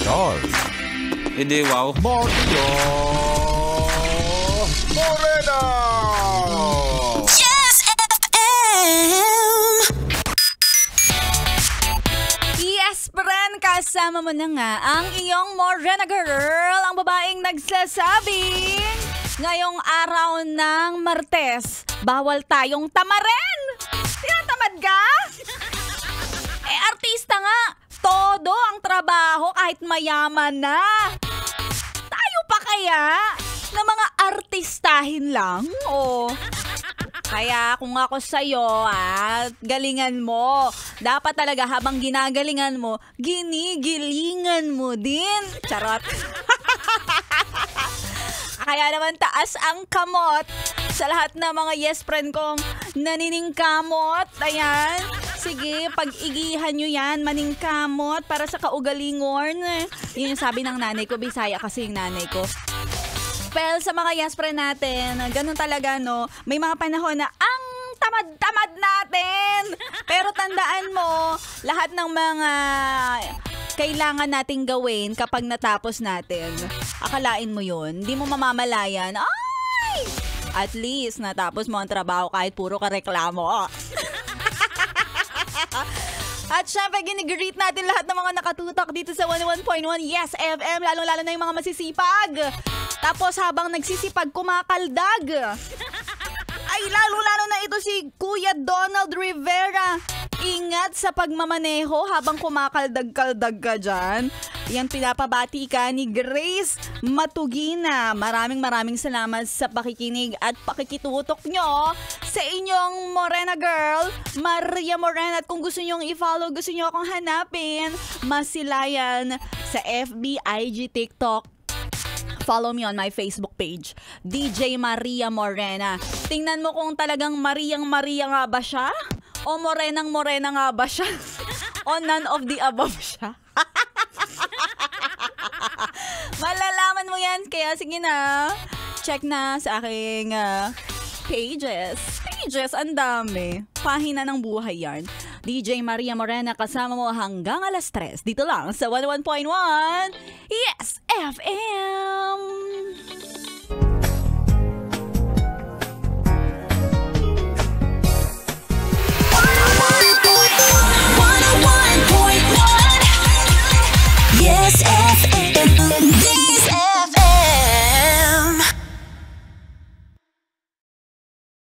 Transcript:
Char. Hindi, wow. Maria Morena! Yes FM! Yes, friend, kasama mo na nga ang iyong Morena girl, ang babaeng nagsasabing ngayong araw ng Martes, bawal tayong tamarin. Tinatamad ka? Artista nga, todo ang trabaho kahit mayaman na. Tayo pa kaya na mga artistahin lang? O kaya kung ako sa'yo, galingan mo. Dapat talaga habang ginagalingan mo, ginigilingan mo din. Charot. Kaya naman taas ang kamot sa lahat ng mga yes friend kong naniningkamot. Ayan. Sige, pag-igihan nyo yan, maningkamot para sa kaugalingon. Yun yung sabi ng nanay ko, Bisaya kasi yung nanay ko. Well, sa mga yes friend natin, ganun talaga, no? May mga panahon na ang tamad-tamad natin. Pero tandaan mo, lahat ng mga kailangan nating gawin kapag natapos natin, akalain mo yun, hindi mo mamamalayan, ay! At least, natapos mo ang trabaho kahit puro ka reklamo. At syempre, ginigreet natin lahat ng mga nakatutok dito sa 101.1 Yes FM, lalong-lalo na yung mga masisipag. Tapos habang nagsisipag, kumakaldag. Ay, lalo-lalo na ito si Kuya Donald Rivera. Ingat sa pagmamaneho habang kumakaldag-kaldag ka dyan. Yan, pinapabati ka ni Grace Matugina. Maraming salamat sa pakikinig at pakikitutok nyo sa inyong Morena girl, Maria Morena. At kung gusto nyong i-follow, gusto nyo akong hanapin, masilayan sa FB, IG, TikTok. Follow me on my Facebook page, DJ Maria Morena. Tingnan mo kung talagang Mariang-Maria nga ba siya? O Morenang-Morena nga ba siya? O none of the above siya? Malalaman mo yan. Kaya sige na, check na sa aking pages. Ang dami. Pahina ng buhay yan. DJ Maria Morena kasama mo hanggang alas 3. Dito lang sa 101.1 Yes FM!